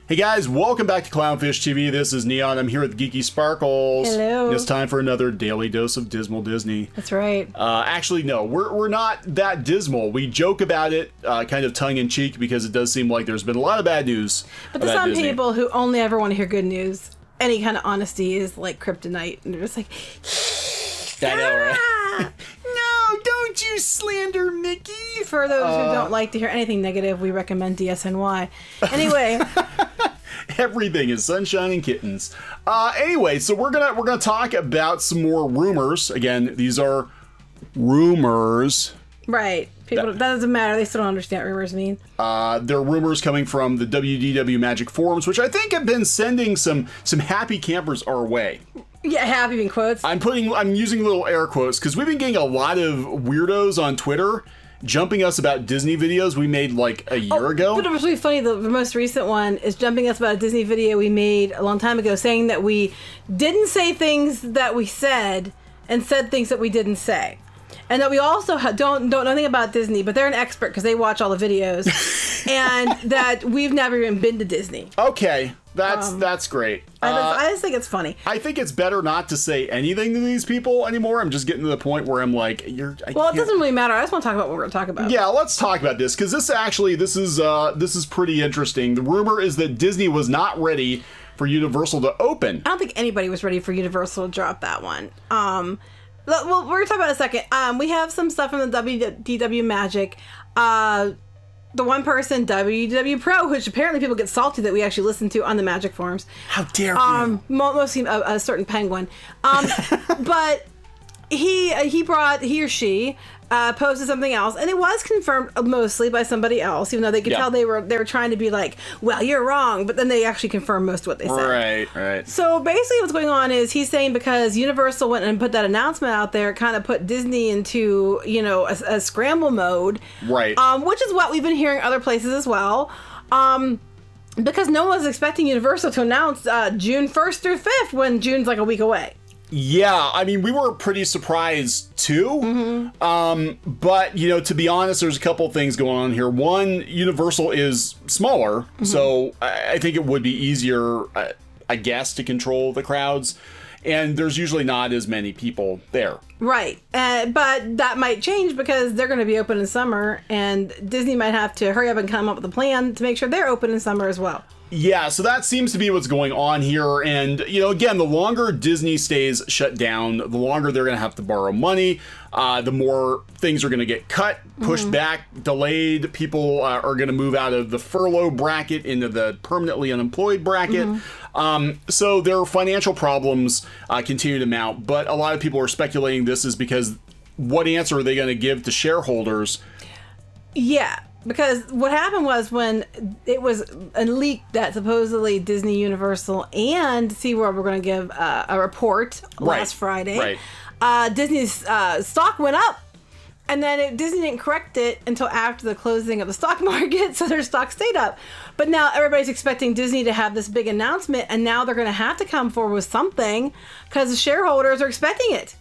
Hey guys, welcome back to Clownfish TV. This is Kneon. I'm here with Geeky Sparkles. Hello. It's time for another daily dose of dismal Disney. That's right. Actually, no, we're not that dismal. We joke about it, kind of tongue-in-cheek, because it does seem like there's been a lot of bad news. But there's some people who only ever want to hear good news. Any kind of honesty is like kryptonite, and they're just like, I know, right? No, don't you slander Mickey. For those who don't like to hear anything negative, we recommend DSNY. Anyway. Everything is sunshine and kittens. Anyway, so we're gonna talk about some more rumors. Again, these are rumors. Right. People, that doesn't matter. They still don't understand what rumors mean. There are rumors coming from the WDW Magic forums, which I think have been sending some happy campers our way. Yeah, happy in quotes. I'm using little air quotes because we've been getting a lot of weirdos on Twitter jumping us about Disney videos we made like a year ago. But it was really funny. The most recent one is jumping us about a Disney video we made a long time ago, saying that we didn't say things that we said and said things that we didn't say. And that we also don't know anything about Disney, but they're an expert because they watch all the videos, and that we've never even been to Disney. Okay, that's great. I just think it's funny. I think it's better not to say anything to these people anymore. I'm just getting to the point where I'm like, well, it doesn't really matter. I just want to talk about what we're going to talk about. Yeah, let's talk about this because this is pretty interesting. The rumor is that Disney was not ready for Universal to open. I don't think anybody was ready for Universal to drop that one. Well, we're going to talk about it in a second. We have some stuff from the WDW Magic. The one person, WDW Pro, which apparently people get salty that we actually listen to on the Magic forums. How dare you? Mostly a certain penguin. But he or she posted something else, and it was confirmed mostly by somebody else, even though they could tell they were trying to be like, well, you're wrong, but then they actually confirmed most of what they said. Right. So basically what's going on is he's saying because Universal went and put that announcement out there, it kind of put Disney into, you know, a scramble mode. Right. Which is what we've been hearing other places as well. Because no one was expecting Universal to announce June 1st through 5th when June's like a week away. Yeah, I mean, we were pretty surprised too. But, you know, to be honest, there's a couple things going on here. One, Universal is smaller, so I think it would be easier, I guess, to control the crowds. And there's usually not as many people there. Right. But that might change because they're going to be open in summer, and Disney might have to hurry up and come up with a plan to make sure they're open in summer as well. Yeah, so that seems to be what's going on here. And, you know, again, the longer Disney stays shut down, the longer they're going to have to borrow money, the more things are going to get cut, pushed back, delayed. People are going to move out of the furlough bracket into the permanently unemployed bracket. So their financial problems continue to mount. But a lot of people are speculating this is because what answer are they going to give to shareholders? Yeah. Because what happened was when it was leaked that supposedly Disney, Universal, and SeaWorld were going to give a report last Friday, Disney's stock went up. And then Disney didn't correct it until after the closing of the stock market, so their stock stayed up. But now everybody's expecting Disney to have this big announcement, and now they're going to have to come forward with something because the shareholders are expecting it.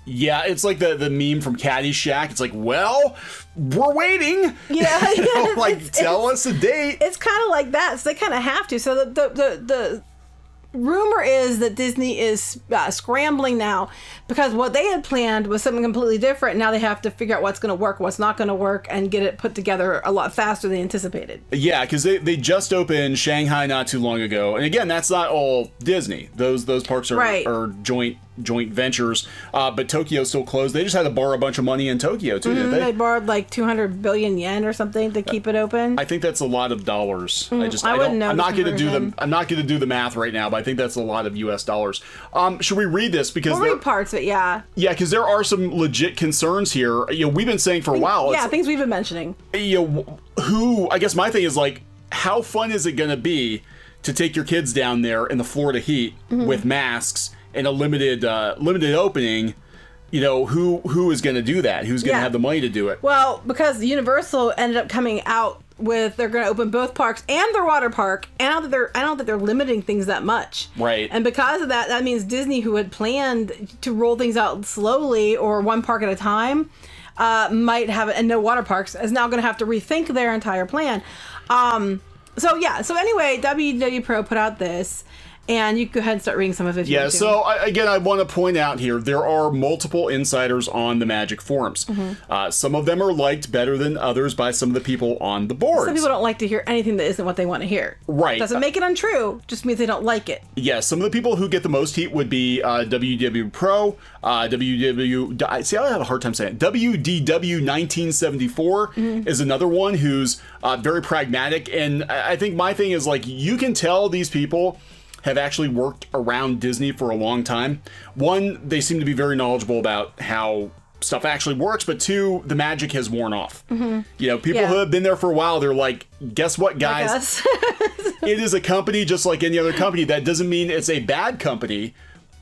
Yeah, it's like the meme from Caddyshack. It's like, well, we're waiting. Yeah, you know, like tell us a date. It's kind of like that. So they kind of have to. So the rumor is that Disney is scrambling now because what they had planned was something completely different. Now they have to figure out what's going to work, what's not going to work, and get it put together a lot faster than anticipated. Yeah, because they just opened Shanghai not too long ago, and again, that's not all Disney. Those parks are joint ventures, but Tokyo's still closed. They just had to borrow a bunch of money in Tokyo too, didn't they? They borrowed like 200 billion yen or something to keep it open. I think that's a lot of dollars. I wouldn't know. I'm not going to do the math right now, but I think that's a lot of US dollars. Should we read this because we'll read parts of it, yeah. Yeah, because there are some legit concerns here. You know, we've been saying for a while. Yeah, things we've been mentioning. You know, I guess my thing is like, how fun is it going to be to take your kids down there in the Florida heat with masks and a limited opening? You know, who is going to do that? Who's going to have the money to do it? Well, because Universal ended up coming out with they're going to open both parks and their water park, and I don't think they're limiting things that much. Right. And because of that, that means Disney, who had planned to roll things out slowly or one park at a time, might have, and no water parks, is now going to have to rethink their entire plan. So yeah. So anyway, WDW Pro put out this. And you can go ahead and start reading some of it. Yeah, so again, I want to point out here, there are multiple insiders on the Magic forums. Some of them are liked better than others by some of the people on the boards. Some people don't like to hear anything that isn't what they want to hear. Right. Doesn't make it untrue, just means they don't like it. Yeah, some of the people who get the most heat would be WDW Pro, see, I have a hard time saying it. WDW 1974 is another one who's very pragmatic. And I think my thing is, like, you can tell these people have actually worked around Disney for a long time. One, they seem to be very knowledgeable about how stuff actually works, but two, the magic has worn off. You know, people who have been there for a while, they're like, guess what, guys? It is a company just like any other company. That doesn't mean it's a bad company,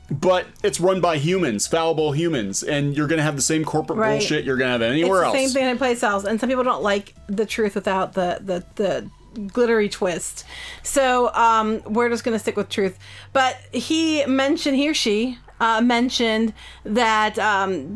but it's run by humans, fallible humans, and you're going to have the same corporate bullshit you're going to have anywhere else. It's the same thing in play styles, and some people don't like the truth without the glittery twist. So we're just going to stick with truth. But he or she mentioned that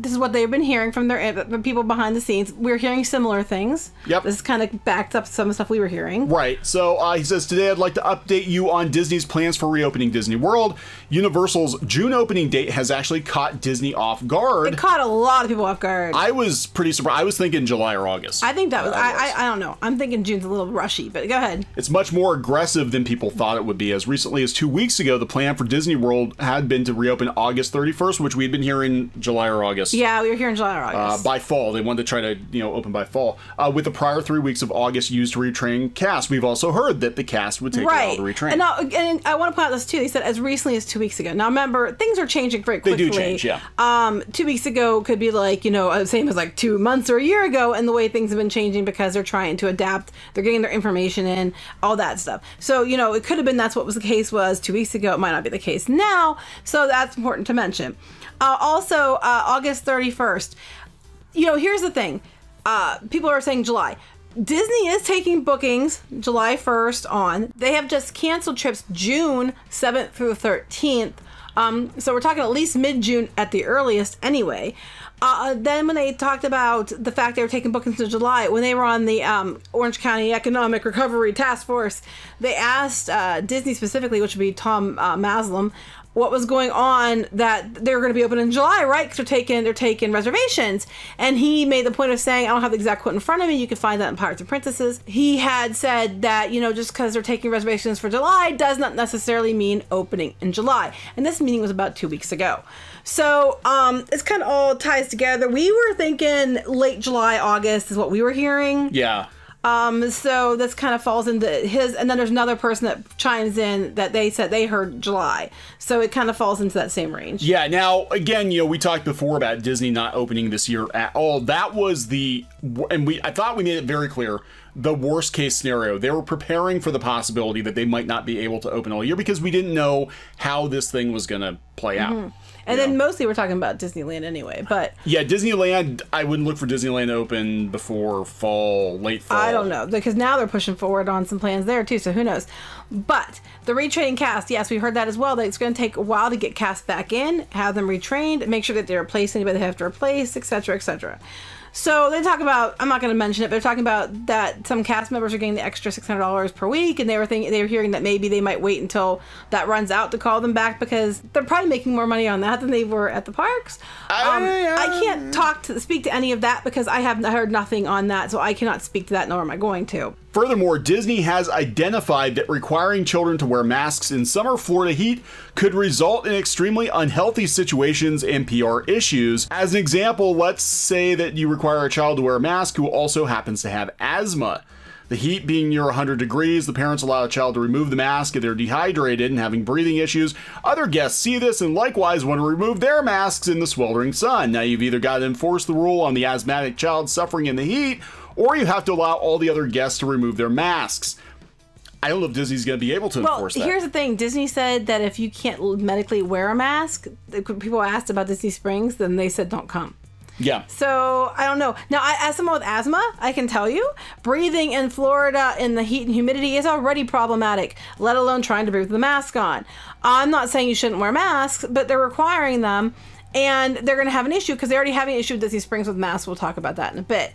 this is what they've been hearing from the people behind the scenes. We're hearing similar things. Yep. This kind of backed up some of the stuff we were hearing. Right. So he says, today I'd like to update you on Disney's plans for reopening Disney World. Universal's June opening date has actually caught Disney off guard. It caught a lot of people off guard. I was pretty surprised. I was thinking July or August. I think that was, I don't know. I'm thinking June's a little rushy, but go ahead. It's much more aggressive than people thought it would be. As recently as 2 weeks ago, the plan for Disney World had been to reopen August 31st, which we'd been hearing July or August. Yeah, we were hearing July or August. By fall. They wanted to try to, open by fall. With the prior 3 weeks of August used to retrain cast. We've also heard that the cast would take a while to retrain. And I want to point out this too. They said as recently as 2 weeks ago. Now remember, things are changing very quickly. They do change, yeah. 2 weeks ago could be like, same as like 2 months or a year ago, and the way things have been changing because they're trying to adapt. They're getting their information in, all that stuff. So, it could have been that's what was the case was 2 weeks ago. It might not be the case now. So that's important to mention. Also, August 31st. Here's the thing. People are saying July. Disney is taking bookings July 1st on. They have just canceled trips June 7th through the 13th. So we're talking at least mid-June at the earliest anyway. Then when they talked about the fact they were taking bookings in July, when they were on the Orange County Economic Recovery Task Force, they asked Disney specifically, which would be Tom Maslam, what was going on that they were going to be open in July, right? Because they're taking reservations. And he made the point of saying, I don't have the exact quote in front of me. You can find that in Pirates and Princesses. He had said that, just because they're taking reservations for July does not necessarily mean opening in July. And this meeting was about 2 weeks ago. So it's kind of all ties together. We were thinking late July, August is what we were hearing. Yeah. So this kind of falls into his, and then there's another person that chimes in that they said they heard July. So it kind of falls into that same range. Yeah. Now, again, we talked before about Disney not opening this year at all. That was I thought we made it very clear, the worst case scenario. They were preparing for the possibility that they might not be able to open all year because we didn't know how this thing was going to play out. And then mostly we're talking about Disneyland anyway, but... Yeah, Disneyland, I wouldn't look for Disneyland to open before fall, late fall. I don't know, because now they're pushing forward on some plans there too, so who knows. But the retraining cast, yes, we heard that as well, that it's going to take a while to get cast back in, have them retrained, make sure that they replace anybody they have to replace, etc., etc. So they talk about, I'm not going to mention it, but they're talking about that some cast members are getting the extra $600 per week, and they were hearing that maybe they might wait until that runs out to call them back because they're probably making more money on that than they were at the parks. I can't speak to any of that because I have heard nothing on that, so I cannot speak to that, nor am I going to. Furthermore, Disney has identified that requiring children to wear masks in summer Florida heat could result in extremely unhealthy situations and PR issues. As an example, let's say that you require a child to wear a mask who also happens to have asthma. The heat being near 100 degrees, the parents allow a child to remove the mask if they're dehydrated and having breathing issues. Other guests see this and likewise want to remove their masks in the sweltering sun. Now you've either got to enforce the rule on the asthmatic child suffering in the heat, or you have to allow all the other guests to remove their masks. I don't know if Disney's going to be able to enforce that. Well, here's the thing. Disney said that if you can't medically wear a mask, people asked about Disney Springs, then they said don't come. Yeah. So, I don't know. Now, as someone with asthma, I can tell you, breathing in Florida in the heat and humidity is already problematic, let alone trying to breathe with a mask on. I'm not saying you shouldn't wear masks, but they're requiring them, and they're going to have an issue because they're already having an issue with Disney Springs with masks. We'll talk about that in a bit.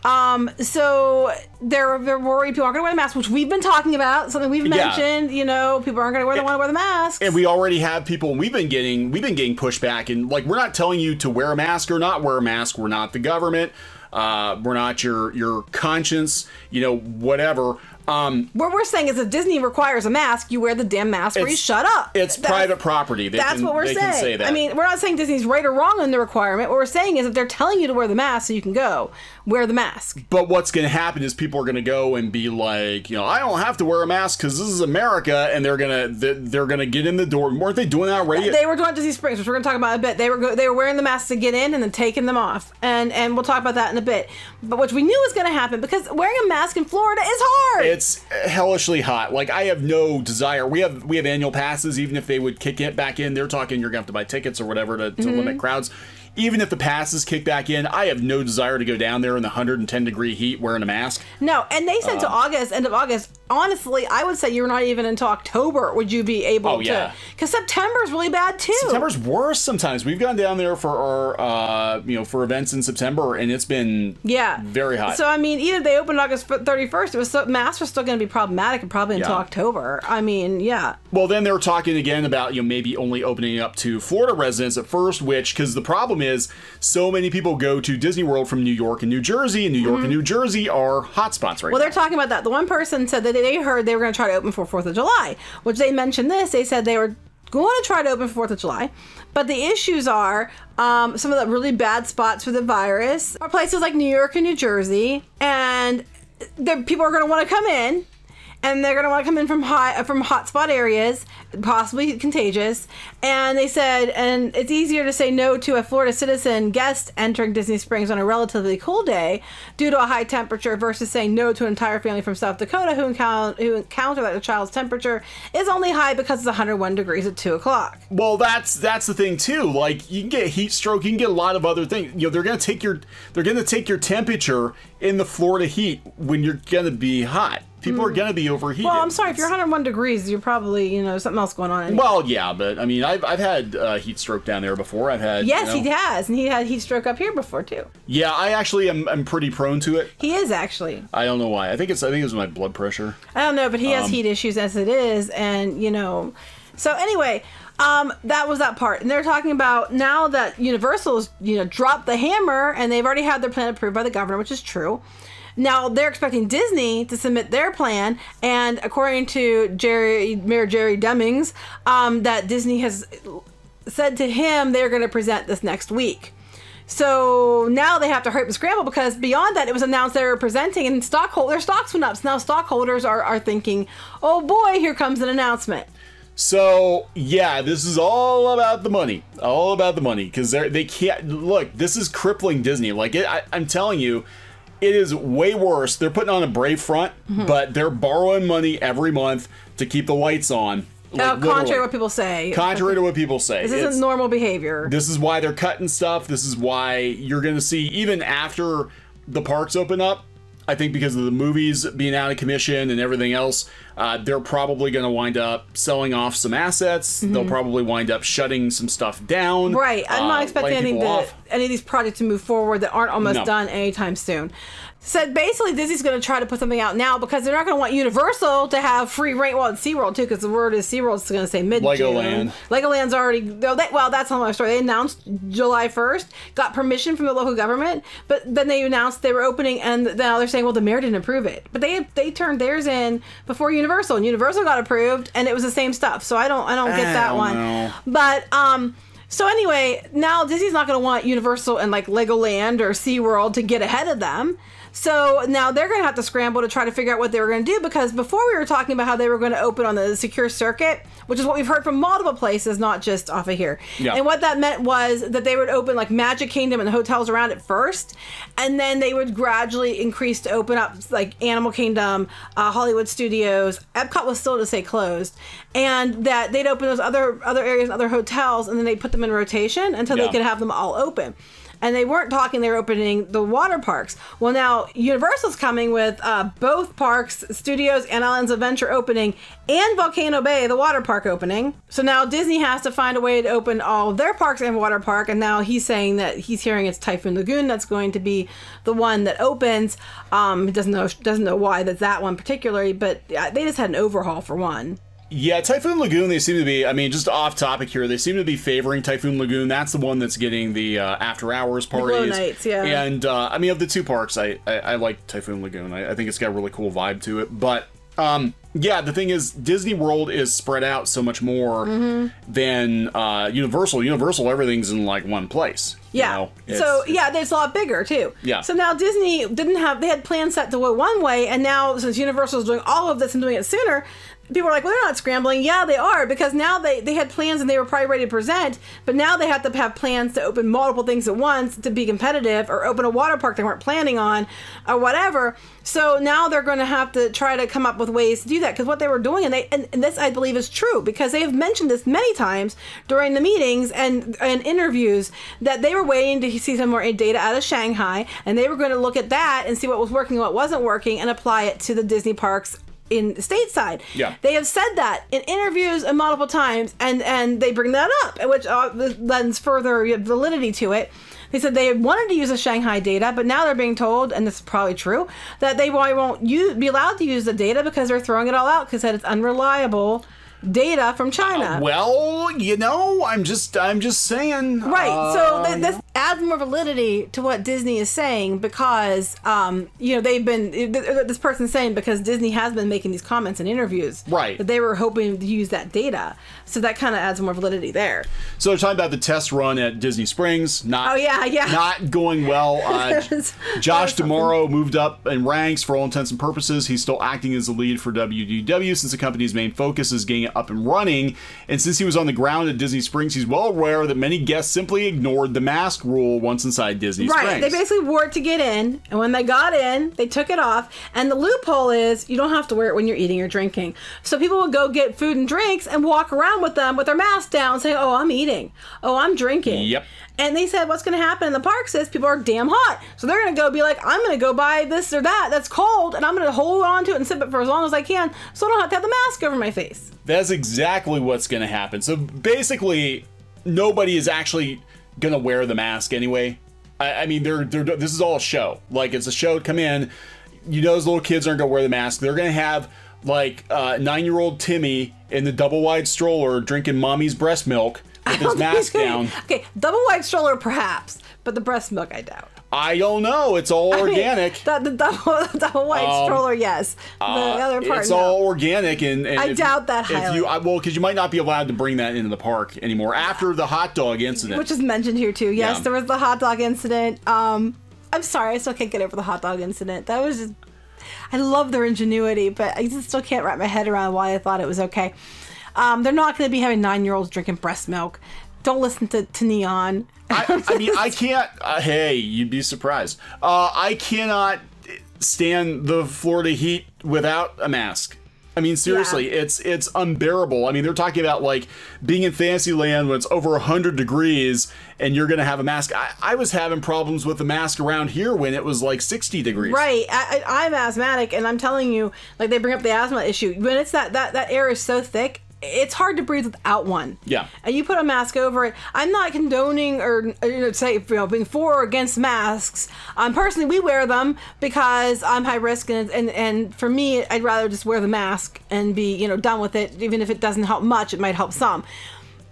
So they're worried people aren't going to wear the mask, which we've been talking about, something we've mentioned. You know, people aren't going to want to wear the masks. And we already have people. We've been getting pushback, and like, we're not telling you to wear a mask or not wear a mask. We're not the government. We're not your conscience. You know, whatever. What we're saying is if Disney requires a mask, you wear the damn mask or you shut up. It's private property. That's what we're saying. Can say that. I mean, we're not saying Disney's right or wrong on the requirement. What we're saying is if they're telling you to wear the mask so you can go, wear the mask. But what's going to happen is people are going to go and be like, you know, I don't have to wear a mask because this is America, and they're gonna get in the door. Weren't they doing that already? They were doing at Disney Springs, which we're going to talk about in a bit. They were wearing the masks to get in and then taking them off, and we'll talk about that in a bit. But what we knew was going to happen, because wearing a mask in Florida is hard. It's hellishly hot. Like, I have no desire. We have annual passes. Even if they would kick it back in, they're talking you're gonna have to buy tickets or whatever to limit crowds. Even if the passes kick back in, I have no desire to go down there in the 110-degree heat wearing a mask. No, and they said to August, end of August. Honestly, I would say you're not even until October would you be able to. Because September's really bad too. September's worse sometimes. We've gone down there for our, for events in September, and it's been very hot. So, I mean, even if they opened August 31st, masks were still going to be problematic and probably until October. I mean, Well, then they were talking again about, maybe only opening up to Florida residents at first, because the problem is so many people go to Disney World from New York and New Jersey, and New York and New Jersey are hotspots right now. Well, they're talking about that. The one person said that they heard they were going to try to open for 4th of July, which they mentioned this. They said they were going to try to open for 4th of July, but the issues are some of the really bad spots for the virus are places like New York and New Jersey, and people are going to want to come in. And they're going to want to come in from hotspot areas, possibly contagious. And they said, and it's easier to say no to a Florida citizen guest entering Disney Springs on a relatively cool day due to a high temperature versus saying no to an entire family from South Dakota who encounter that the child's temperature is only high because it's 101 degrees at 2 o'clock. Well, that's the thing too. Like, you can get heat stroke, you can get a lot of other things. They're going to take your temperature in the Florida heat when you're going to be hot. People are going to be overheated. Well, I'm sorry, if you're 101 degrees, you're probably, something else going on. Well, yeah, but I mean, I've had heat stroke down there before. I've had Yes, he has, and he had heat stroke up here before too. Yeah, I actually am pretty prone to it. He is actually. I don't know why. I think it's my blood pressure. I don't know, but he has heat issues as it is, and So anyway, that was that part, and they're talking about now that Universal's dropped the hammer, and they've already had their plan approved by the governor, which is true. Now they're expecting Disney to submit their plan, and according to Mayor Jerry Demings, that Disney has said to him they're going to present this next week. So now they have to hurry up and scramble, because beyond that, it was announced they were presenting, and their stocks went up. So now stockholders are thinking, oh boy, here comes an announcement. So yeah, this is all about the money, because they can't look. This is crippling Disney. Like I'm telling you. It is way worse. They're putting on a brave front, but they're borrowing money every month to keep the lights on. Contrary to what people say. Contrary to what people say. This isn't normal behavior. This is why they're cutting stuff. This is why you're going to see, even after the parks open up, I think because of the movies being out of commission and everything else, they're probably going to wind up selling off some assets. They'll probably wind up shutting some stuff down. Right. I'm not expecting any of these projects to move forward that aren't almost done anytime soon. So basically, Disney's going to try to put something out now, because they're not going to want Universal to have free reign. Well, it's SeaWorld too, because the word is SeaWorld's going to say mid-June. Legoland. Legoland's already... Well, that's another story. They announced July 1st, got permission from the local government, but then they announced they were opening, and now they're saying, well, the mayor didn't approve it. But they turned theirs in before Universal, and Universal got approved, and it was the same stuff. So I don't get that one. Know. But so anyway, now Disney's not going to want Universal and like Legoland or SeaWorld to get ahead of them. So now they're going to have to scramble to try to figure out what they were going to do, because before we were talking about how they were going to open on the secure circuit, which is what we've heard from multiple places, not just off of here. Yeah. And what that meant was that they would open like Magic Kingdom and the hotels around it first, and then they would gradually increase to open up like Animal Kingdom, Hollywood Studios. Epcot was still to stay closed, and that they'd open those other areas, other hotels, and then they'd put them in rotation until they could have them all open. and they weren't talking they were opening the water parks. Well, now Universal's coming with both parks, Studios and Islands of Adventure opening, and Volcano Bay, the water park opening. So now Disney has to find a way to open all of their parks and water park, and now he's saying that he's hearing it's Typhoon Lagoon that's going to be the one that opens. Doesn't know why that's that one particularly, but they just had an overhaul for one. Yeah, Typhoon Lagoon, they seem to be, I mean, just off topic here, they seem to be favoring Typhoon Lagoon. That's the one that's getting the after-hours parties. The glow nights, yeah. And, I mean, of the two parks, I like Typhoon Lagoon. I think it's got a really cool vibe to it. But, yeah, the thing is, Disney World is spread out so much more than Universal. Universal, everything's in, like, one place. Yeah. You know? So, yeah, it's a lot bigger, too. Yeah. So now Disney they had plans set to go one way, and now, since Universal is doing all of this and doing it sooner, people are like, well, they're not scrambling. Yeah, they are, because now they had plans and they were probably ready to present, but now they have to have plans to open multiple things at once to be competitive, or open a water park they weren't planning on, or whatever. So now they're going to have to try to come up with ways to do that, because what they were doing, and this I believe is true, because they have mentioned this many times during the meetings and interviews, that they were waiting to see some more data out of Shanghai, and they were going to look at that and see what was working and what wasn't working, and apply it to the Disney parks in stateside. Yeah. They have said that in interviews and multiple times, and they bring that up, which lends further validity to it. They said they wanted to use the Shanghai data, but now they're being told, and this is probably true, that they won't be allowed to use the data because they're throwing it all out because it's unreliable data from China. Well, you know, I'm just saying. Right. So this adds more validity to what Disney is saying, because you know, this person's saying because Disney has been making these comments in interviews, right, that they were hoping to use that data. So that kind of adds more validity there. So they're talking about the test run at Disney Springs, not going well. Josh D'Amaro moved up in ranks for all intents and purposes. He's still acting as the lead for WDW since the company's main focus is getting up and running, and since he was on the ground at Disney Springs, he's well aware that many guests simply ignored the mask rule once inside Disney Springs. Right, they basically wore it to get in, and when they got in, they took it off, and the loophole is you don't have to wear it when you're eating or drinking. So people would go get food and drinks and walk around with them with their mask down, saying, oh, I'm eating, oh, I'm drinking. Yep. And they said what's going to happen in the parks is people are damn hot. So they're going to go be like, I'm going to go buy this or that that's cold, and I'm going to hold on to it and sip it for as long as I can so I don't have to have the mask over my face. That's exactly what's going to happen. So basically, nobody is actually going to wear the mask anyway. I mean, this is all a show. Like, it's a show. Come in. You know, those little kids aren't going to wear the mask. They're going to have, like, 9-year-old Timmy in the double-wide stroller drinking mommy's breast milk with his mask down. Okay, double-wide stroller perhaps, but the breast milk I doubt. I don't know. It's all organic. The double-wide stroller, yes. The other part, it's all organic, and I doubt that highly. Well, because you might not be allowed to bring that into the park anymore after the hot dog incident, which is mentioned here too. Yes, there was the hot dog incident. I'm sorry, I still can't get over the hot dog incident. That was just, I love their ingenuity, but I just still can't wrap my head around why I thought it was okay. They're not going to be having 9-year-olds drinking breast milk. Don't listen to Kneon. I mean, I can't. Hey, you'd be surprised. I cannot stand the Florida heat without a mask. I mean, seriously, it's unbearable. I mean, they're talking about, like, being in Fantasyland when it's over 100 degrees and you're going to have a mask. I was having problems with the mask around here when it was, like, 60 degrees. Right. I'm asthmatic, and I'm telling you, like, they bring up the asthma issue. When it's that air is so thick, it's hard to breathe without one. Yeah. And you put a mask over it. I'm not condoning or say, being for or against masks. Personally, we wear them because I'm high risk, and for me, I'd rather just wear the mask and be, done with it. Even if it doesn't help much, it might help some.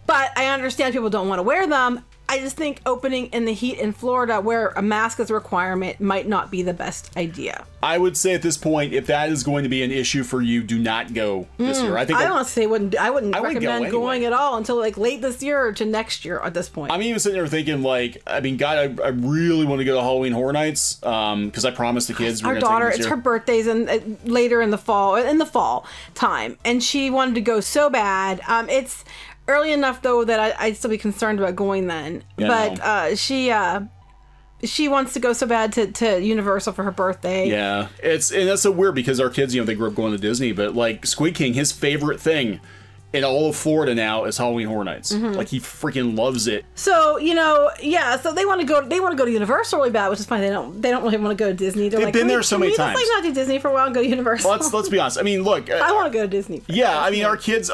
But I understand people don't want to wear them. I just think opening in the heat in Florida where a mask is a requirement might not be the best idea. I would say at this point, if that is going to be an issue for you, do not go this year. I honestly wouldn't recommend going at all until like late this year or to next year at this point. I'm even sitting there thinking, like, I mean, God, I really want to go to Halloween Horror Nights because I promised the kids our daughter, it's her birthday's later in the fall time, and she wanted to go so bad. It's early enough though that I'd still be concerned about going then. Yeah, but she wants to go so bad to Universal for her birthday. Yeah, and that's so weird because our kids, they grew up going to Disney, but like Squid King, his favorite thing in all of Florida now is Halloween Horror Nights. Like, he freaking loves it. So, you know, yeah, so they want to go to Universal really bad, which is fine. They don't really want to go to Disney. They've been there so many times. Let's not do Disney for a while and go to Universal. Let's be honest. I mean, look, I want to go to Disney. Yeah, I mean, our kids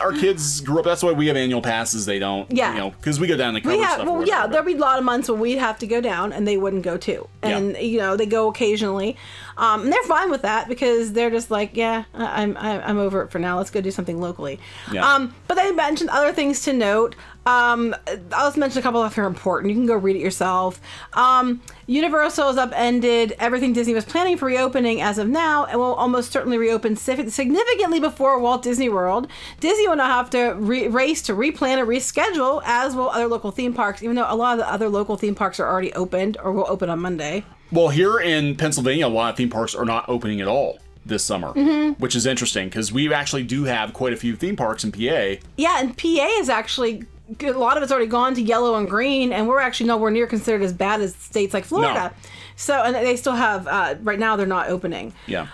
grew up. That's why we have annual passes. They don't. Yeah. You know, because we go down and cover stuff. Well, yeah, there'll be a lot of months when we'd have to go down and they wouldn't go too. And you know, they go occasionally. And they're fine with that because they're just like, yeah, I'm over it for now. Let's go do something locally. Yeah. But they mentioned other things to note. I'll just mention a couple if they're important. You can go read it yourself. Universal has upended everything Disney was planning for reopening as of now, and will almost certainly reopen significantly before Walt Disney World. Disney will now have to race to replan and reschedule, as will other local theme parks, even though a lot of the other local theme parks are already opened or will open on Monday. Well, here in Pennsylvania, a lot of theme parks are not opening at all this summer, which is interesting because we actually do have quite a few theme parks in PA. Yeah, and PA is actually, a lot of it's already gone to yellow and green, and we're actually nowhere near considered as bad as states like Florida. No. So, and they still have, right now they're not opening. Yeah.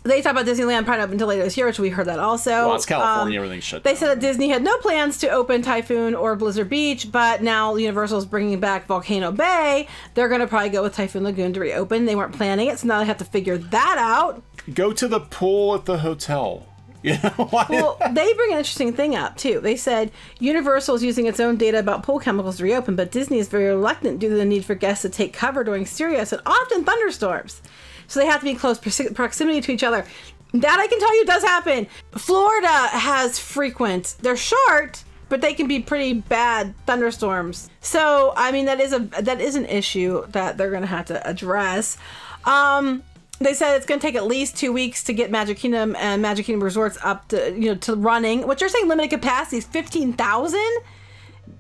They talk about Disneyland probably up until later this year, which we heard that also. Well, it's California, everything's shut down. They said that Disney had no plans to open Typhoon or Blizzard Beach, but now Universal's bringing back Volcano Bay. They're going to probably go with Typhoon Lagoon to reopen. They weren't planning it, so now they have to figure that out. Go to the pool at the hotel. You know, well, they bring an interesting thing up, too. They said Universal is using its own data about pool chemicals to reopen, but Disney is very reluctant due to the need for guests to take cover during serious and often thunderstorms. So they have to be in close proximity to each other. That I can tell you does happen. Florida has frequent, they're short, but they can be pretty bad thunderstorms. So, I mean, that is an issue that they're going to have to address. They said it's going to take at least 2 weeks to get Magic Kingdom and Magic Kingdom Resorts up to, you know, to running. What you're saying, limited capacity is 15,000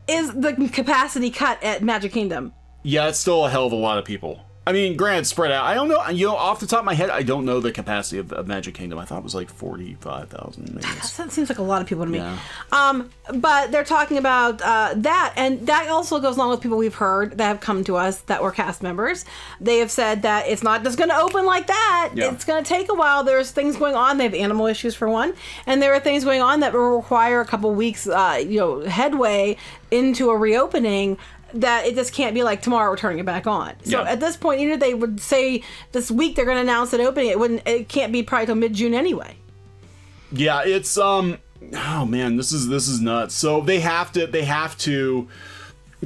is the capacity cut at Magic Kingdom. Yeah, it's still a hell of a lot of people. I mean, granted, spread out. I don't know. You know, off the top of my head, I don't know the capacity of Magic Kingdom. I thought it was like 45,000. That seems like a lot of people to me. Yeah. But they're talking about that, and that also goes along with people we've heard that have come to us that were cast members. They have said that it's not just going to open like that. Yeah. It's going to take a while. There's things going on. They have animal issues for one, and there are things going on that will require a couple weeks, you know, headway into a reopening. That it just can't be like tomorrow we're turning it back on. So at this point, either they would say this week they're going to announce it opening. It can't be probably till mid-June anyway. Yeah, it's oh man, this is nuts. So they have to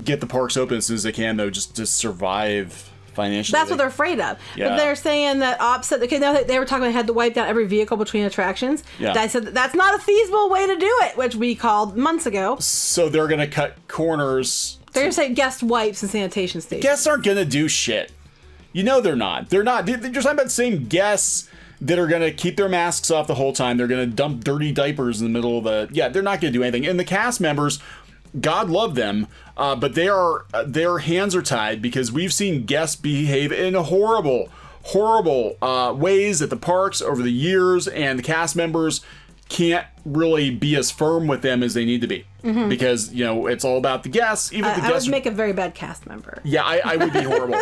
get the parks open as soon as they can, though, just to survive financially. That's what they're afraid of. Yeah. But they're saying that okay, now they were talking they had to wipe out every vehicle between attractions. Yeah. I said that's not a feasible way to do it, which we called months ago. So they're going to cut corners. They're going to say guest wipes and sanitation stations. Guests aren't going to do shit. You know they're not. They're not. They're just talking about the same guests that are going to keep their masks off the whole time. They're going to dump dirty diapers in the middle of the... Yeah, they're not going to do anything. And the cast members, God love them, but their hands are tied because we've seen guests behave in horrible ways at the parks over the years, and the cast members can't really be as firm with them as they need to be because, you know, it's all about the guests. Even the guests would make a very bad cast member. Yeah, I would be horrible.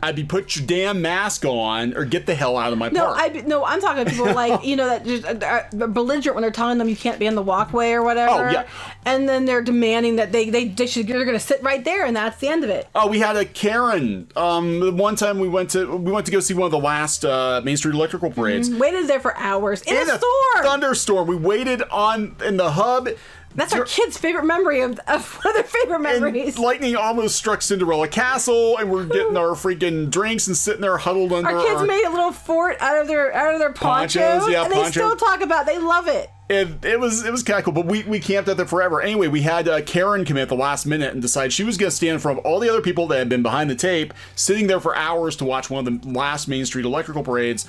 I'd be put your damn mask on or get the hell out of my park. I'm talking to people like, you know, that just belligerent when they're telling them you can't be in the walkway or whatever. Oh, yeah. And then they're demanding that they're going to sit right there, and that's the end of it. Oh, we had a Karen. One time we went to go see one of the last Main Street Electrical Parades. Waited there for hours in a storm. Thunderstorm. We waited in the hub. That's our kid's favorite memory of one of their favorite memories. And lightning almost struck Cinderella Castle, and we're getting our freaking drinks and sitting there huddled under. Our kids made a little fort out of their ponchos, yeah, and they still talk about they love it. It was kind of cool, but we camped out there forever. Anyway, we had Karen come in at the last minute and decide she was going to stand from all the other people that had been behind the tape, sitting there for hours to watch one of the last Main Street Electrical Parades.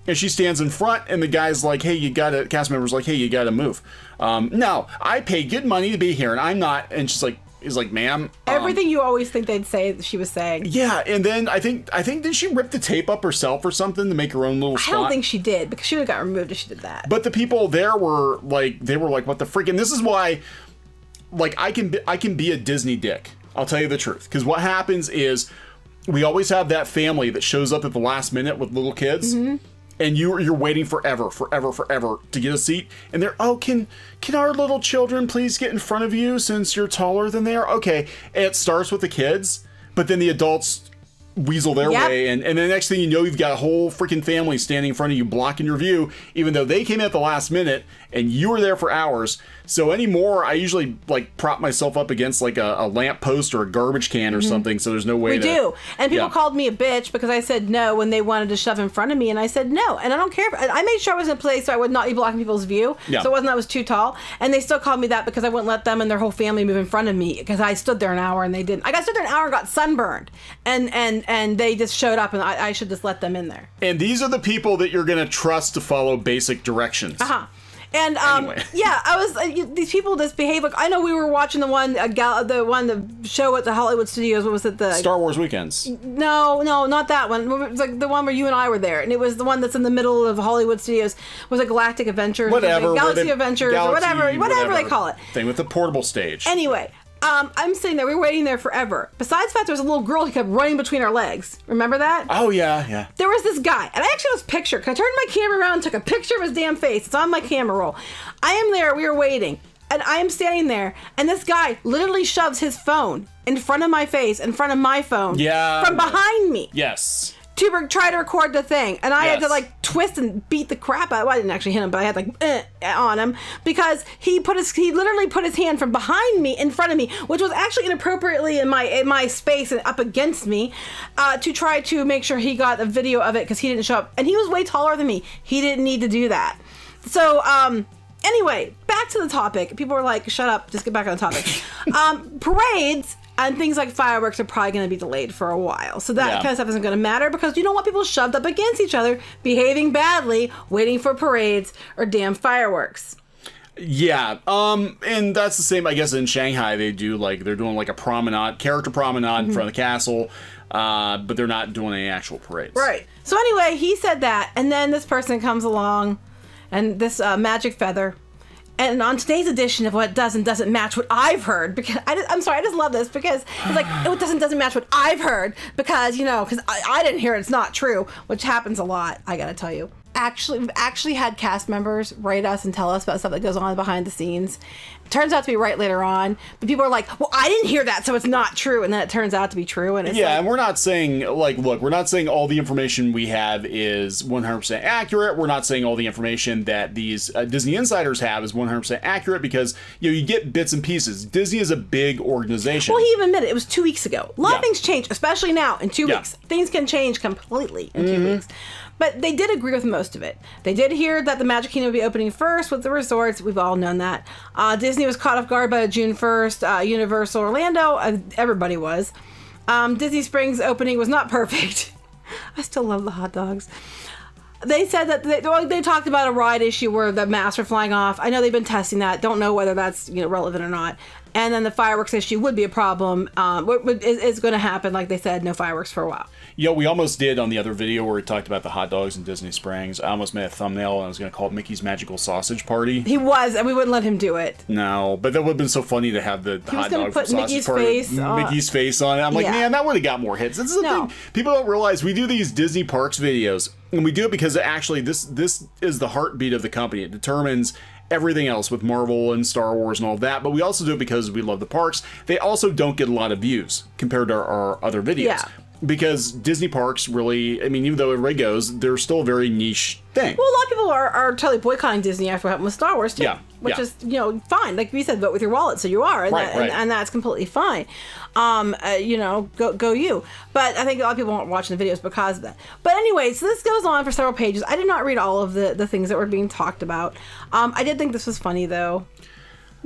And she stands in front, and the guy's like, hey, cast member's like, hey, you gotta move. No, I pay good money to be here, and I'm not. And he's like, ma'am. Everything you always think they'd say, she was saying. Yeah, and then I think did she rip the tape up herself or something to make her own little spot? I don't think she did, because she would have got removed if she did that. But the people there were like, what the freak? And this is why, like, I can be a Disney dick. I'll tell you the truth. Because what happens is, we always have that family that shows up at the last minute with little kids. and you're waiting forever to get a seat, and they're, oh, can our little children please get in front of you since you're taller than they are? Okay, and it starts with the kids, but then the adults weasel their way, and the next thing you know, you've got a whole freaking family standing in front of you blocking your view, even though they came at the last minute and you were there for hours. So anymore, I usually like prop myself up against like a lamp post or a garbage can or something, so there's no way we do. And people called me a bitch because I said no when they wanted to shove in front of me, and I said no. And I don't care. I made sure I was in a place so I would not be blocking people's view, so it wasn't that I was too tall. And they still called me that because I wouldn't let them and their whole family move in front of me because I stood there an hour and they didn't. I got stood there an hour and got sunburned, and they just showed up, and I should just let them in there. And these are the people that you're going to trust to follow basic directions. And anyway. yeah, I was these people just behave like, I know we were watching the show at the Hollywood Studios. What was it? The Star Wars Weekends. No, not that one. It was like the one where you and I were there, and it was the one that's in the middle of Hollywood Studios. It was a Galactic Adventures, whatever, Galaxy Adventures, or whatever they call it. Thing with the portable stage. Anyway. I'm sitting there. We were waiting there forever. Besides the fact there was a little girl who kept running between our legs. Remember that? Oh, yeah. There was this guy, and I actually was pictured, because I turned my camera around and took a picture of his damn face. It's on my camera roll. I am there. We were waiting, and I am standing there, and this guy literally shoves his phone in front of my face, in front of my phone, from behind me. Yes. To try to record the thing, and I had to like twist and beat the crap out. Well, I didn't actually hit him, but I had like on him because he literally put his hand from behind me in front of me, which was actually inappropriately in my space and up against me, to try to make sure he got a video of it because he didn't show up, and he was way taller than me. He didn't need to do that. So anyway, back to the topic. People were like, "Shut up, just get back on the topic." Parades. And things like fireworks are probably going to be delayed for a while. So that kind of stuff isn't going to matter because you don't want people shoved up against each other, behaving badly, waiting for parades or damn fireworks. Yeah. And that's the same, I guess, in Shanghai. They're doing like a character promenade in front of the castle, but they're not doing any actual parades. Right. So anyway, he said that, and then this person comes along, and this magic feather. And on today's edition of What Doesn't Match What I've Heard, because I'm sorry, I just love this because it's like, it doesn't match what I've heard because, because I didn't hear it, it's not true, which happens a lot, I gotta tell you. We've actually had cast members write us and tell us about stuff that goes on behind the scenes. It turns out to be right later on, but people are like, well, I didn't hear that, so it's not true, and then it turns out to be true. And it's and we're not saying, look, we're not saying all the information we have is 100% accurate. We're not saying all the information that these Disney insiders have is 100% accurate because, you get bits and pieces. Disney is a big organization. Well, he even admitted it was 2 weeks ago. A lot of things change, especially now in 2 weeks. Things can change completely in 2 weeks. But they did agree with most of it. They did hear that the Magic Kingdom would be opening first with the resorts. We've all known that. Disney was caught off guard by June 1st. Universal Orlando, everybody was. Disney Springs opening was not perfect. I still love the hot dogs. They said that they talked about a ride issue where the masks were flying off. I know they've been testing that. Don't know whether that's relevant or not. And then the fireworks issue would be a problem. It's going to happen, like they said, no fireworks for a while. We almost did on the other video where we talked about the hot dogs in Disney Springs. I almost made a thumbnail and I was going to call it Mickey's Magical Sausage Party. He was, and we wouldn't let him do it. No, but that would have been so funny to have the hot dog put Mickey's face on it. I'm like, man, that would have got more hits. This is the thing. People don't realize we do these Disney Parks videos, and we do it because actually this is the heartbeat of the company. It determines everything else with Marvel and Star Wars and all that, but we also do it because we love the parks. They also don't get a lot of views compared to our other videos. Because Disney parks really, even though everybody goes, they're still a very niche thing. Well, a lot of people are totally boycotting Disney after what happened with Star Wars, too. Which is, fine. Like we said, vote with your wallet, so you are. And, and that's completely fine. Go you. But I think a lot of people aren't watching the videos because of that. But anyway, so this goes on for several pages. I did not read all of the things that were being talked about. I did think this was funny, though.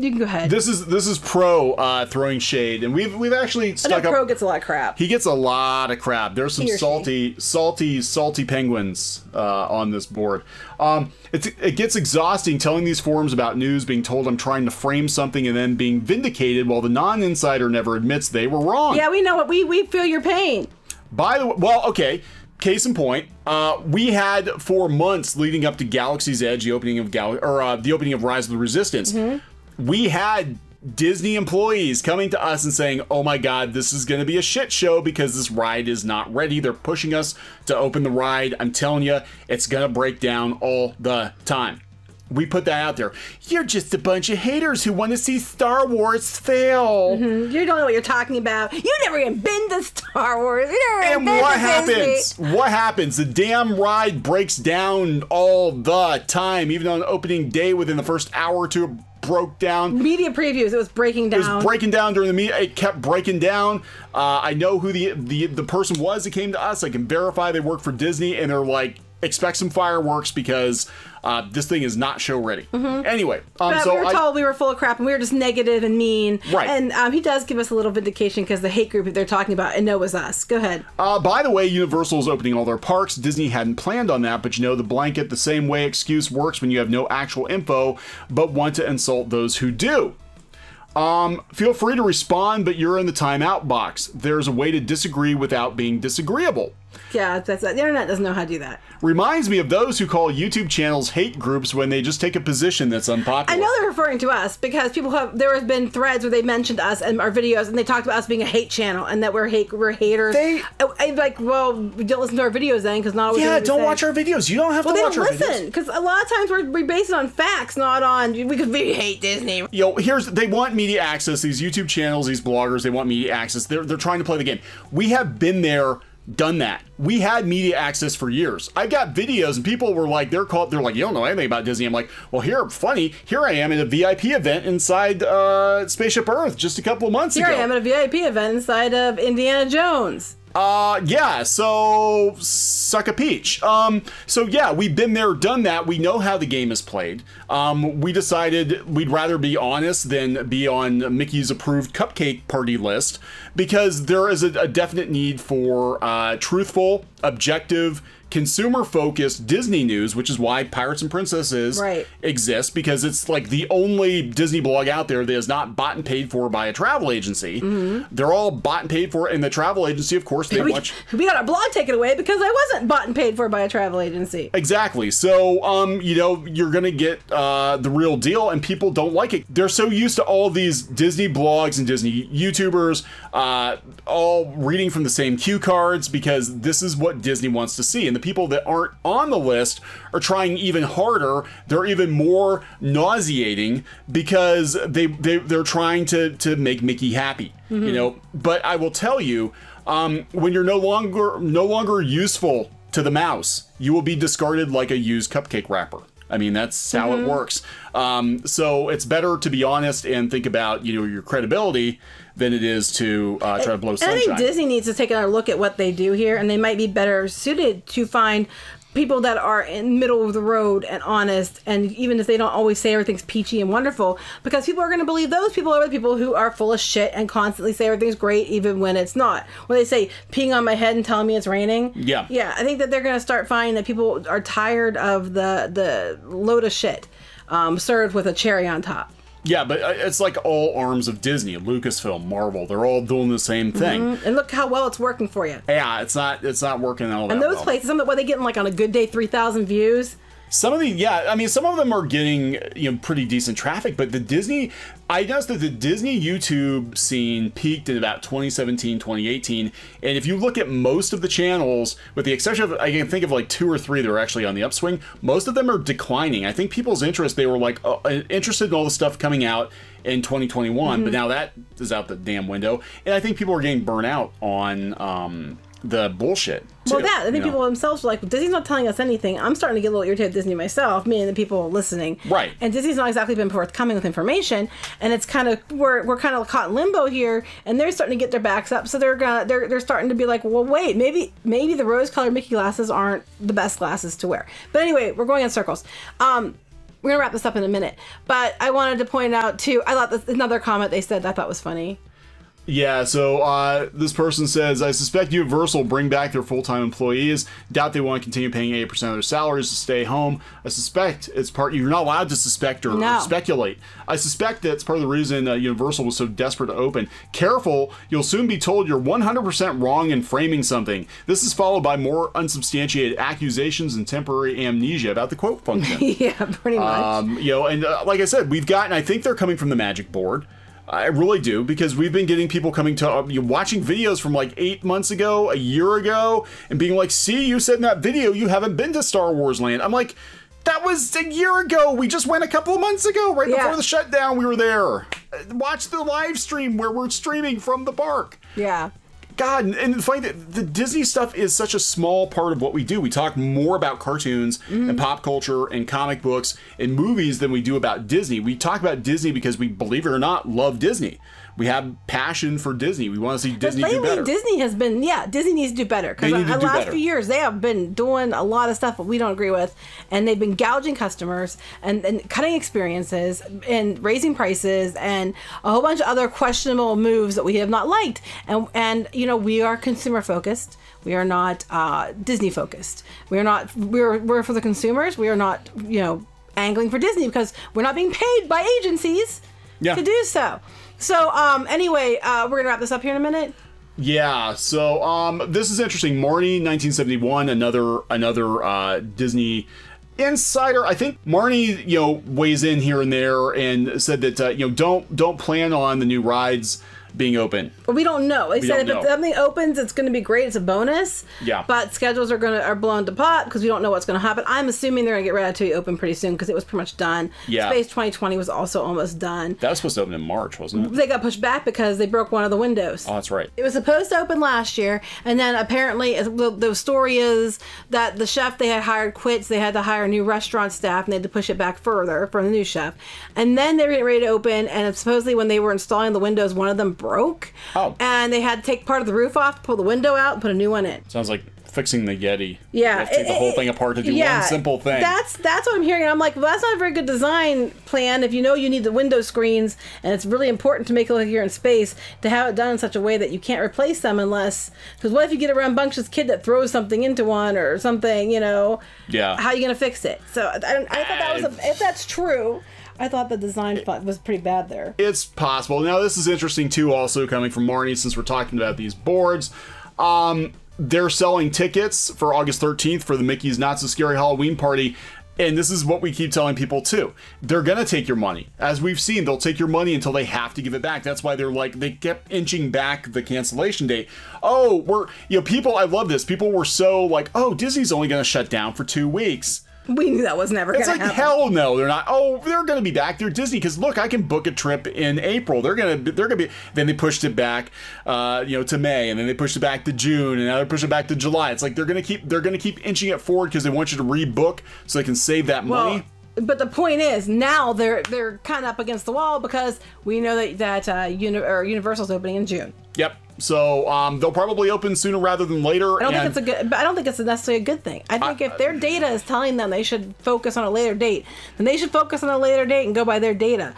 You can go ahead. This is Pro throwing shade, and we've actually stuck up. Pro gets a lot of crap. He gets a lot of crap. There's some salty penguins on this board. It gets exhausting telling these forums about news, being told I'm trying to frame something, and then being vindicated while the non-insider never admits they were wrong. Yeah, we know what we feel your pain. By the way, well, okay. Case in point, we had for months leading up to Galaxy's Edge, the opening of the opening of Rise of the Resistance. We had Disney employees coming to us and saying, oh my God, this is going to be a shit show because this ride is not ready. They're pushing us to open the ride. I'm telling you, it's going to break down all the time. We put that out there. You're just a bunch of haters who want to see Star Wars fail. You don't know what you're talking about. You never even been to Star Wars. And what happens? What happens? The damn ride breaks down all the time. Even on opening day, within the first hour or two, it broke down. Media previews, it was breaking down. It was breaking down during the media. It kept breaking down. I know who the person was that came to us. I can verify they work for Disney, and they're like, expect some fireworks because this thing is not show ready. Anyway, so we were told we were full of crap and we were just negative and mean. Right. And he does give us a little vindication because the hate group that they're talking about, and no, was us. Go ahead. By the way, Universal is opening all their parks. Disney hadn't planned on that, but you know, the blanket, the same way excuse works when you have no actual info, but want to insult those who do. Feel free to respond, but you're in the timeout box. There's a way to disagree without being disagreeable. Yeah, the internet doesn't know how to do that. Reminds me of those who call YouTube channels hate groups when they just take a position that's unpopular. I know they're referring to us because there have been threads where they mentioned us and our videos, and they talked about us being a hate channel and that we're haters. I'm like, well, we don't listen to our videos then because not always. Yeah, don't watch our videos. You don't have to watch our videos. Well, they don't listen because a lot of times we base it on facts, not on because we hate Disney. You know, they want media access. These YouTube channels, these bloggers, they want media access. They're trying to play the game. We have been there, done that. We had media access for years. I've got videos and people were like, they're like, you don't know anything about Disney. I'm like, well, here I am at a VIP event inside Spaceship Earth just a couple of months ago. Here I am at a VIP event inside of Indiana Jones. Yeah, so suck a peach. So yeah, we've been there, done that. We know how the game is played. We decided we'd rather be honest than be on Mickey's approved cupcake party list because there is a definite need for truthful, objective, consumer-focused Disney news, which is why Pirates and Princesses exist, because it's like the only Disney blog out there that is not bought and paid for by a travel agency. They're all bought and paid for, and the travel agency, of course, we got our blog taken away because I wasn't bought and paid for by a travel agency. Exactly. So, you know, you're gonna get the real deal, and people don't like it. They're so used to all these Disney blogs and Disney YouTubers all reading from the same cue cards because this is what Disney wants to see. And the people that aren't on the list are trying even harder. They're even more nauseating because they're trying to make Mickey happy. You know, but I will tell you, when you're no longer useful to the mouse, you will be discarded like a used cupcake wrapper. I mean, that's how it works. So it's better to be honest and think about, you know, your credibility than it is to try to blow sunshine. I think Disney needs to take another look at what they do here, and they might be better suited to find people that are in middle of the road and honest, and even if they don't always say everything's peachy and wonderful, because people are going to believe those people over the people who are full of shit and constantly say everything's great even when it's not. When they say peeing on my head and telling me it's raining. Yeah, I think that they're going to start finding that people are tired of the load of shit served with a cherry on top. Yeah, but it's like all arms of Disney, Lucasfilm, Marvel. They're all doing the same thing. And look how well it's working for you. Yeah, it's not working all that well. And those well. places, what are they getting like on a good day, 3,000 views? Some of the, yeah, I mean, some of them are getting, you know, pretty decent traffic, but the Disney, I noticed that the Disney YouTube scene peaked in about 2017, 2018, and if you look at most of the channels, with the exception of, I can think of like 2 or 3 that are actually on the upswing, most of them are declining. I think people's interest, they were like interested in all the stuff coming out in 2021, but now that is out the damn window, and I think people are getting burnt out on the bullshit too, well, I think people themselves are like, well, Disney's not telling us anything. I'm starting to get a little irritated at Disney myself, me and the people listening. Right. And Disney's not exactly been forthcoming with information, and it's kind of we're kind of caught in limbo here, and they're starting to get their backs up, so they're starting to be like, well, wait, maybe the rose-colored Mickey glasses aren't the best glasses to wear. But anyway, we're going in circles. We're gonna wrap this up in a minute, but I wanted to point out too. I thought another comment they said I thought was funny. Yeah, so this person says, I suspect Universal will bring back their full-time employees. Doubt they want to continue paying 80% of their salaries to stay home. I suspect it's you're not allowed to suspect or speculate. I suspect that's part of the reason Universal was so desperate to open. Careful, you'll soon be told you're 100% wrong in framing something. This is followed by more unsubstantiated accusations and temporary amnesia about the quote function. Yeah, pretty much. You know, and like I said, we've gotten, I think they're coming from the Magic Board. I really do, because we've been getting people coming to watching videos from like 8 months ago, a year ago, and being like, see, you said in that video you haven't been to Star Wars Land. I'm like, that was a year ago. We just went a couple of months ago, right before the shutdown. We were there. Watch the live stream where we're streaming from the park. Yeah. God, and the funny that the Disney stuff is such a small part of what we do. We talk more about cartoons and pop culture and comic books and movies than we do about Disney. We talk about Disney because we, believe it or not, love Disney. We have passion for Disney. We want to see Disney do better. Disney has been, Disney needs to do better. Because the last few years, they have been doing a lot of stuff that we don't agree with. And they've been gouging customers and cutting experiences and raising prices and a whole bunch of other questionable moves that we have not liked. And you know, we are consumer focused. We are not Disney focused. We are not, we're for the consumers. We are not, you know, angling for Disney because we're not being paid by agencies to do so. So, anyway, we're going to wrap this up here in a minute. Yeah, so, this is interesting. Marnie, 1971, another Disney insider. I think Marnie, you know, weighs in here and there and said that, you know, don't plan on the new rides being open. But we don't know. They said if something opens, it's going to be great. It's a bonus. Yeah. But schedules are blown to pot because we don't know what's going to happen. I'm assuming they're going to get Ratatouille open pretty soon because it was pretty much done. Yeah. Space 2020 was also almost done. That was supposed to open in March, wasn't it? They got pushed back because they broke one of the windows. Oh, that's right. It was supposed to open last year, and then apparently the story is that the chef they had hired quits. They had to hire new restaurant staff, and they had to push it back further for the new chef. And then they were getting ready to open, and supposedly when they were installing the windows, one of them broke. Oh. And they had to take part of the roof off, pull the window out, and put a new one in. Sounds like fixing the Yeti. Yeah. You have to take the whole thing apart to do one simple thing. That's what I'm hearing. And I'm like, well, that's not a very good design plan if you know you need the window screens and it's really important to make it look like you're in space, to have it done in such a way that you can't replace them unless, because what if you get a rambunctious kid that throws something into one or something, you know? Yeah. How are you going to fix it? So I thought that was, if that's true, I thought the design was pretty bad there. It's possible. Now, this is interesting, too, also coming from Marnie, since we're talking about these boards. They're selling tickets for August 13th for the Mickey's Not So Scary Halloween Party. And this is what we keep telling people, too. They're going to take your money. As we've seen, they'll take your money until they have to give it back. That's why they're like, they kept inching back the cancellation date. Oh, people, I love this. People were so like, oh, Disney's only going to shut down for 2 weeks. We knew that was never going to happen. It's like, hell no, they're not. Oh, they're going to be back. They're Disney, because look, I can book a trip in April. They're going to be. Then they pushed it back, to May, and then they pushed it back to June, and now they're pushing it back to July. It's like they're going to keep inching it forward because they want you to rebook so they can save that money. But the point is, now they're kind of up against the wall because we know that Universal's opening in June. Yep. So they'll probably open sooner rather than later. I don't think it's necessarily a good thing. I think if their data is telling them they should focus on a later date, then they should focus on a later date and go by their data.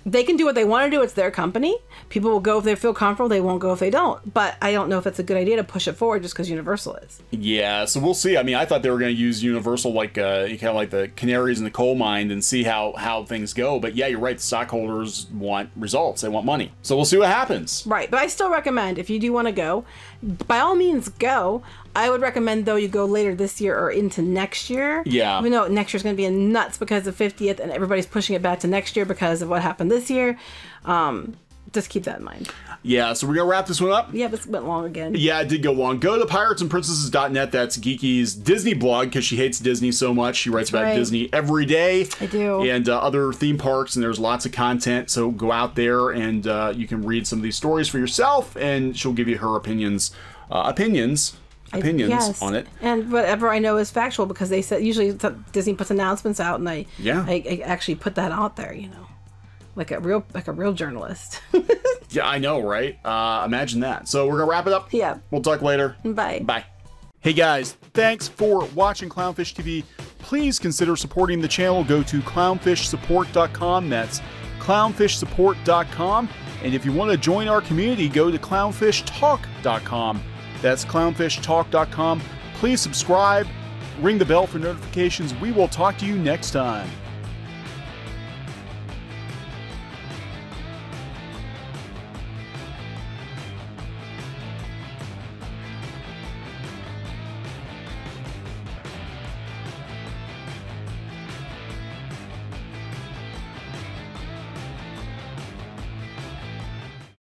They can do what they want to do. It's their company. People will go if they feel comfortable. They won't go if they don't. But I don't know if it's a good idea to push it forward just because Universal is. Yeah, so we'll see. I mean, I thought they were going to use Universal like kind of like the canaries in the coal mine and see how things go. But yeah, you're right. The stockholders want results. They want money. So we'll see what happens. Right. But I still recommend, if you do want to go, by all means go. I would recommend, though, you go later this year or into next year. Yeah. Even though next year's going to be nuts because of 50th and everybody's pushing it back to next year because of what happened this year. Just keep that in mind. Yeah, so we're going to wrap this one up. Yeah, this went long again. Yeah, it did go long. Go to piratesandprincesses.net. That's Geeky's Disney blog because she hates Disney so much. She writes about Disney every day. I do. And other theme parks, and there's lots of content. So go out there and you can read some of these stories for yourself, and she'll give you her opinions yes. on it. And whatever I know is factual because they said usually Disney puts announcements out and I actually put that out there, you know. Like a real journalist. Yeah, I know, right? Imagine that. So we're gonna wrap it up. Yeah. We'll talk later. Bye. Bye. Hey guys, thanks for watching Clownfish TV. Please consider supporting the channel. Go to clownfishsupport.com. That's clownfishsupport.com. And if you want to join our community, go to clownfishtalk.com. That's clownfishtalk.com. Please subscribe, ring the bell for notifications. We will talk to you next time.